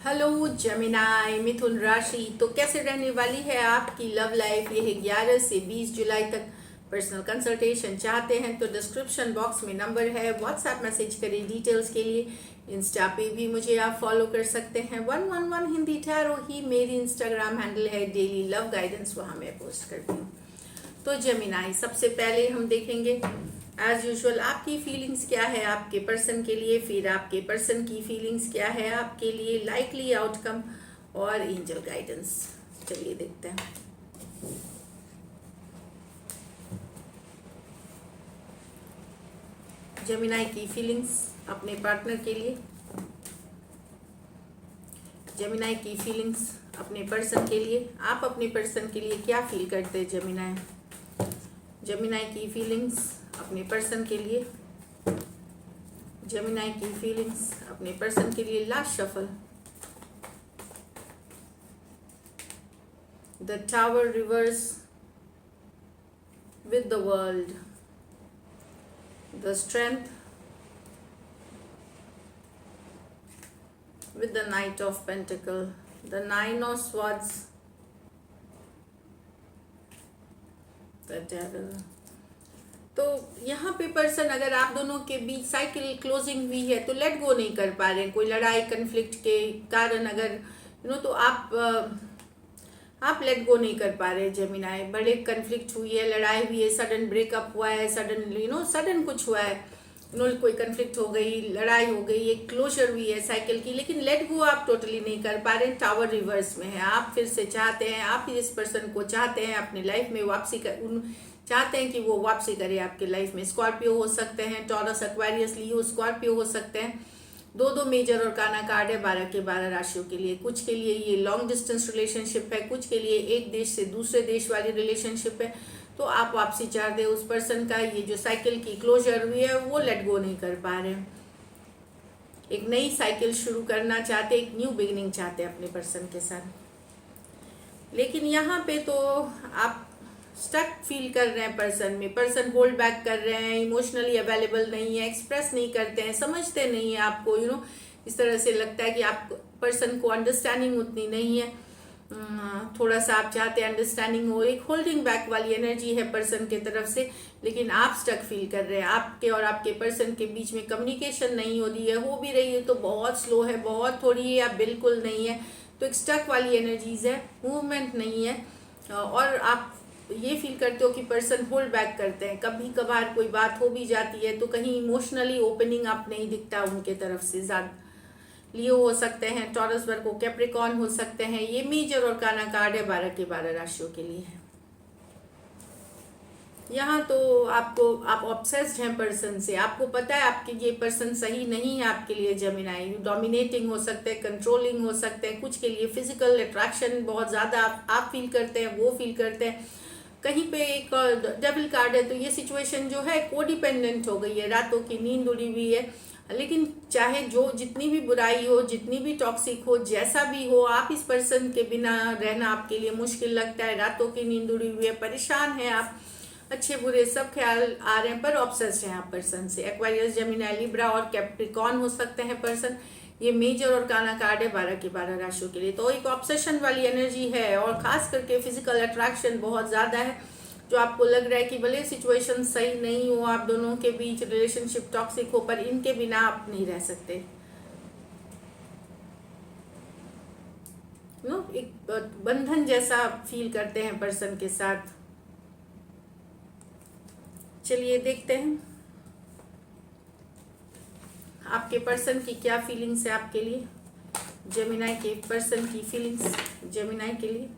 Hello Gemini मिथुन राशि। तो कैसे रहने वाली है आपकी लव लाइफ? ये है 11 से 20 जुलाई तक। पर्सनल कंसल्टेशन चाहते हैं तो डिस्क्रिप्शन बॉक्स में नंबर है, व्हाट्सएप मैसेज करें डिटेल्स के लिए। इंस्टा पे भी मुझे आप फॉलो कर सकते हैं। 111 हिंदी टैरो ही मेरी इंस्टाग्राम हैंडल है। डेली लव गाइडेंस वहाँ मैं पोस्ट करती हूँ। तो जेमिनाई, सबसे पहले हम देखेंगे एज यूजुअल आपकी फीलिंग्स क्या है आपके पर्सन के लिए, फिर आपके पर्सन की फीलिंग्स क्या है आपके लिए, लाइकली आउटकम और एंजल गाइडेंस। चलिए देखते हैं। जेमिनाई की फीलिंग्स अपने पार्टनर के लिए, जेमिनाई की फीलिंग्स अपने पर्सन के लिए। आप अपने पर्सन के लिए क्या फील करते हैं जेमिनाई? जेमिनाई की फीलिंग्स अपने पर्सन के लिए, जेमिनाई की फीलिंग्स अपने पर्सन के लिए। Last shuffle, the tower reverse with the world, the strength with the knight of pentacle, the nine of swords, the devil। तो यहाँ पे पर्सन, अगर आप दोनों के बीच साइकिल क्लोजिंग हुई है तो लेट गो नहीं कर पा रहे हैं। कोई लड़ाई कन्फ्लिक्ट के कारण अगर तो आप लेट गो नहीं कर पा रहे जेमिनाई। बड़े कन्फ्लिक्ट हुई है, लड़ाई हुई है, सडन ब्रेकअप हुआ है, सडन सडन कुछ हुआ है, कोई कन्फ्लिक्ट हो गई, लड़ाई हो गई, एक क्लोजर हुई है साइकिल की, लेकिन लेट गो आप टोटली नहीं कर पा रहे। टावर रिवर्स में है। आप फिर से चाहते हैं, आप इस पर्सन को चाहते हैं अपनी लाइफ में वापसी चाहते हैं कि वो वापसी करे आपके लाइफ में। स्कॉर्पियो हो सकते हैं, टॉरस, एक्वेरियस, लियो, स्कॉर्पियो हो सकते हैं। दो मेजर और काना कार्ड है 12 के 12 राशियों के लिए। कुछ के लिए ये लॉन्ग डिस्टेंस रिलेशनशिप है, कुछ के लिए एक देश से दूसरे देश वाली रिलेशनशिप है। तो आप वापसी चाहते हैं उस पर्सन का। ये जो साइकिल की क्लोजर हुई है वो लेट गो नहीं कर पा रहे हैं। एक नई साइकिल शुरू करना चाहते, एक न्यू बिगिनिंग चाहते हैं अपने पर्सन के साथ। लेकिन यहाँ पे तो आप स्टक फील कर रहे हैं पर्सन में। पर्सन होल्ड बैक कर रहे हैं, इमोशनली अवेलेबल नहीं है, एक्सप्रेस नहीं करते हैं, समझते नहीं है आपको। इस तरह से लगता है कि आप पर्सन को अंडरस्टैंडिंग उतनी नहीं है। थोड़ा सा आप चाहते हैं अंडरस्टैंडिंग हो। एक होल्डिंग बैक वाली एनर्जी है पर्सन के तरफ से, लेकिन आप स्टक फील कर रहे हैं। आपके और आपके पर्सन के बीच में कम्युनिकेशन नहीं हो रही है, हो भी रही है तो बहुत स्लो है, बहुत थोड़ी है या बिल्कुल नहीं है। तो एक स्टक वाली एनर्जीज है, मूवमेंट नहीं है। और आप ये फील करते हो कि पर्सन होल्ड बैक करते हैं। कभी कभार कोई बात हो भी जाती है तो कहीं इमोशनली ओपनिंग आप नहीं दिखता उनके तरफ से ज़्यादा। लियो हो सकते हैं, टॉरस, वर्गो, कैप्रिकॉर्न हो सकते हैं। ये मेजर और काना कार्ड है 12 के 12 राशियों के लिए है। यहाँ तो आप ऑब्सेस्ड हैं पर्सन से। आपको पता है आपके ये पर्सन सही नहीं है आपके लिए जेमिनाई। डोमिनेटिंग हो सकते हैं, कंट्रोलिंग हो सकते हैं। कुछ के लिए फिजिकल अट्रैक्शन बहुत ज़्यादा आप फील करते हैं, वो फील करते हैं। कहीं पे एक डेविल कार्ड है, तो ये सिचुएशन जो है कोडिपेंडेंट हो गई है, रातों की नींद उड़ी हुई है। लेकिन चाहे जो जितनी भी बुराई हो, जितनी भी टॉक्सिक हो, जैसा भी हो, आप इस पर्सन के बिना रहना आपके लिए मुश्किल लगता है। रातों की नींद उड़ी हुई है, परेशान है आप, अच्छे बुरे सब ख्याल आ रहे हैं, पर ऑब्सेस्ड हैं आप पर्सन से। एक्वारियस, जेमिनी, लिब्रा और कैप्रिकॉर्न हो सकते हैं पर्सन। ये मेजर और काना कार्ड है 12 के 12 राशियों के लिए। तो एक ऑब्सेशन वाली एनर्जी है, और खास करके फिजिकल अट्रैक्शन बहुत ज़्यादा है। जो आपको लग रहा है कि भले सिचुएशन सही नहीं हो, आप दोनों के बीच रिलेशनशिप टॉक्सिक हो, पर इनके बिना आप नहीं रह सकते। एक बंधन जैसा फील करते हैं पर्सन के साथ। चलिए देखते हैं आपके पर्सन की क्या फीलिंग्स है आपके लिए। जेमिनाई के पर्सन की फीलिंग्स जेमिनाई के लिए।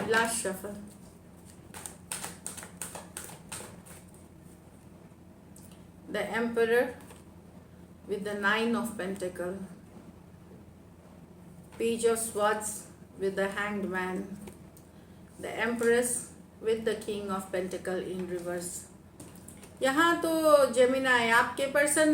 Last shuffle, the emperor with the 9 of pentacle, page of swords with the hanged man, the empress with the king of pentacle in reverse, यहाँ तो जेमिनाई आपके पर्सन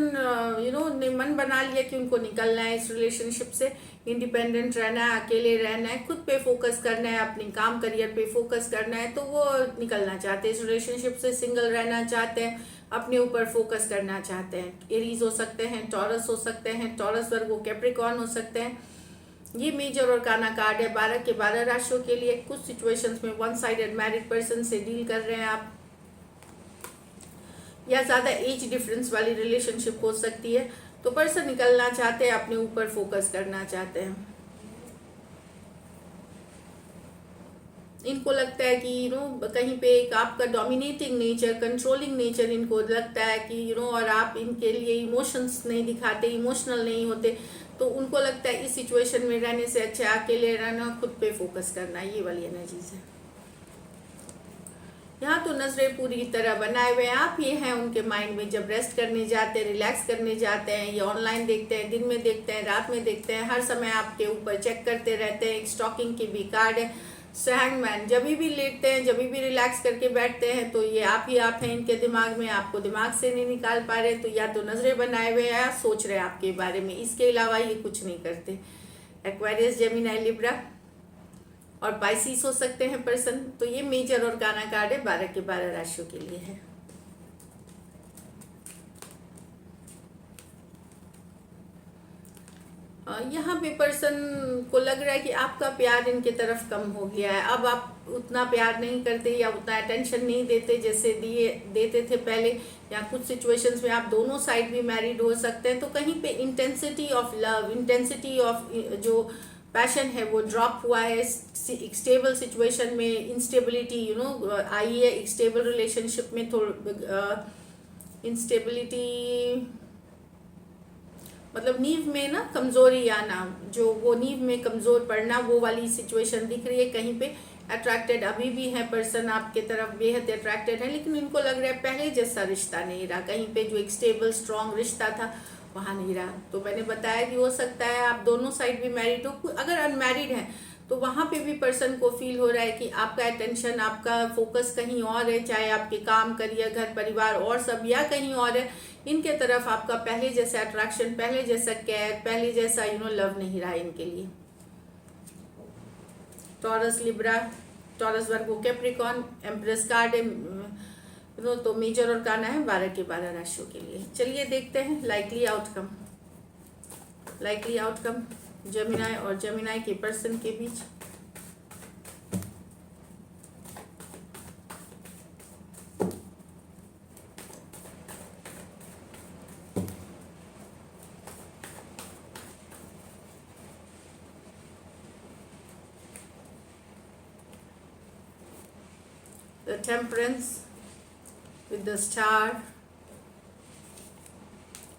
ने मन बना लिया कि उनको निकलना है इस रिलेशनशिप से, इंडिपेंडेंट रहना है, अकेले रहना है, खुद पे फोकस करना है, अपनी काम करियर पे फोकस करना है, तो वो निकलना चाहते हैं इस रिलेशनशिप से, सिंगल रहना चाहते हैं, अपने ऊपर फोकस करना चाहते हैं। एरीज हो सकते हैं, टॉरस हो सकते हैं, टॉरस वर्गो कैप्रिकॉर्न हो सकते हैं। ये मेजर और काना कार्ड है 12 के 12 राशियों के लिए। कुछ सिचुएशंस में वन साइडेड मैरिड पर्सन से डील कर रहे हैं आप, या ज़्यादा एज डिफरेंस वाली रिलेशनशिप हो सकती है, तो पर्सन निकलना चाहते हैं, अपने ऊपर फोकस करना चाहते हैं। इनको लगता है कि कहीं पे एक आपका डोमिनेटिंग नेचर, कंट्रोलिंग नेचर इनको लगता है कि और आप इनके लिए इमोशंस नहीं दिखाते, इमोशनल नहीं होते, तो उनको लगता है इस सिचुएशन में रहने से अच्छा अकेले रहना, खुद पे फोकस करना। ये वाली एनर्जीज है। यहाँ तो नजरें पूरी तरह बनाए हुए हैं आप ये हैं उनके माइंड में, जब रेस्ट करने जाते हैं, रिलैक्स करने जाते हैं, ये ऑनलाइन देखते हैं, दिन में देखते हैं, रात में देखते हैं, हर समय आपके ऊपर चेक करते रहते हैं। एक स्टॉकिंग की भी कार्ड है। हैंगमैन, जब भी लेटते हैं, जब भी रिलैक्स करके बैठते हैं, तो ये आप ही आप हैं इनके दिमाग में, आपको दिमाग से नहीं निकाल पा रहे, तो या तो नजरें बनाए हुए हैं या सोच रहे हैं आपके बारे में, इसके अलावा ये कुछ नहीं करते। एक्वेरियस, जेमिनी, लिब्रा और पाइसिस हो सकते हैं पर्सन। तो ये मेजर और काना कार्ड है 12 के 12 राशियों के लिए है। यहाँ पे पर्सन को लग रहा है कि आपका प्यार इनके तरफ कम हो गया है, अब आप उतना प्यार नहीं करते या उतना अटेंशन नहीं देते जैसे देते थे पहले, या कुछ सिचुएशंस में आप दोनों साइड भी मैरिड हो सकते हैं, तो कहीं पे intensity of love, intensity of जो पैशन है वो ड्रॉप हुआ है। एक स्टेबल सिचुएशन में इंस्टेबिलिटी आई है। एक स्टेबल रिलेशनशिप में इंस्टेबिलिटी मतलब नींव में ना कमजोरी आना, जो वो नींव में कमजोर पड़ना, वो वाली सिचुएशन दिख रही है। कहीं पे अट्रैक्टेड अभी भी है पर्सन आपके तरफ, बेहद अट्रैक्टेड है, लेकिन इनको लग रहा है पहले जैसा रिश्ता नहीं रहा, कहीं पे जो एक स्टेबल स्ट्रॉन्ग रिश्ता था वहाँ नहीं रहा। तो मैंने बताया कि हो सकता है आप दोनों साइड भी मैरिड हो, अगर अनमैरिड है तो वहाँ पे भी पर्सन को फील हो रहा है कि आपका अटेंशन, आपका फोकस कहीं और है, चाहे आपके काम, करियर, घर परिवार और सब, या कहीं और है। इनके तरफ आपका पहले जैसा अट्रैक्शन, पहले जैसा केयर, पहले जैसा लव नहीं रहा इनके लिए। टॉरस, लिब्रा, टॉरस, वर्गो, कैप्रिकॉर्न, एम्प्रेस कार्ड है तो मेजर और काना है 12 के 12 राशियों के लिए। चलिए देखते हैं likely outcome. Likely outcome Gemini और जेमिनी के पर्सन के बीच। The Temperance with the Star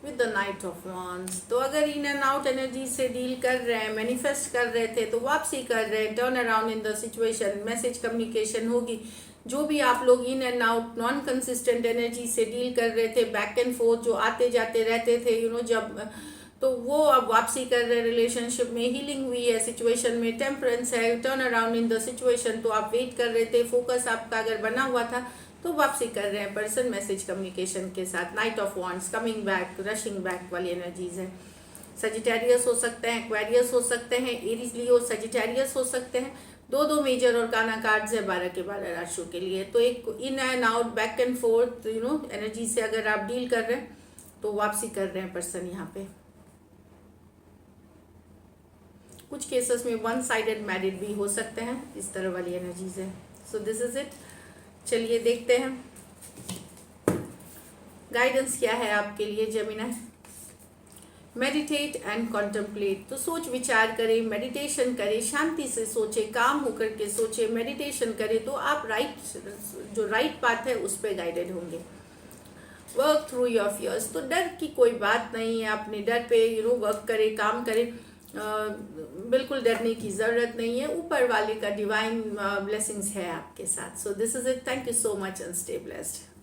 with the Knight of Wands। तो अगर इन एंड आउट एनर्जी से डील कर रहे हैं, मैनिफेस्ट कर रहे थे, तो वापसी कर रहे हैं, turn around in the situation, message communication होगी। जो भी आप लोग in and out non consistent energy से डील कर रहे थे, बैक एंड फोर्थ जो आते जाते रहते थे जब, तो वो अब वापसी कर रहे हैं रिलेशनशिप में। हीलिंग हुई है सिचुएशन में, टेम्परेंस है, turn around in the situation. तो आप वेट कर रहे थे, फोकस आपका अगर बना हुआ था, तो वापसी कर रहे हैं पर्सन मैसेज कम्युनिकेशन के साथ। Night of wands, coming back, rushing back वाली एनर्जीज है। सजिटेरियस हो सकते हैं, एक्वेरियस हो सकते हैं, एरीज लियो, सजिटेरियस हो सकते हैं। दो मेजर और काना कार्ड्स है 12 के 12 राशियों के लिए। तो एक in and out, back and fourth energy से अगर आप डील कर रहे हैं, तो वापसी कर रहे हैं पर्सन यहाँ पे। कुछ केसेस में वन साइडेड मैरिड भी हो सकते हैं, इस तरह वाली एनर्जीज है। So this is it. चलिए देखते हैं गाइडेंस क्या है आपके लिए जेमिनी। मेडिटेट एंड कॉन्टेम्पलेट, तो सोच विचार करें, मेडिटेशन करें, शांति से सोचे, काम होकर के सोचे, मेडिटेशन करें, तो आप जो राइट पाथ है उस पर गाइडेड होंगे। वर्क थ्रू योर फियर्स, तो डर की कोई बात नहीं है, अपने डर पे वर्क करें, काम करें, बिल्कुल डरने की ज़रूरत नहीं है। ऊपर वाले का डिवाइन ब्लेसिंग्स है आपके साथ। So this is it. Thank you so much and stay blessed.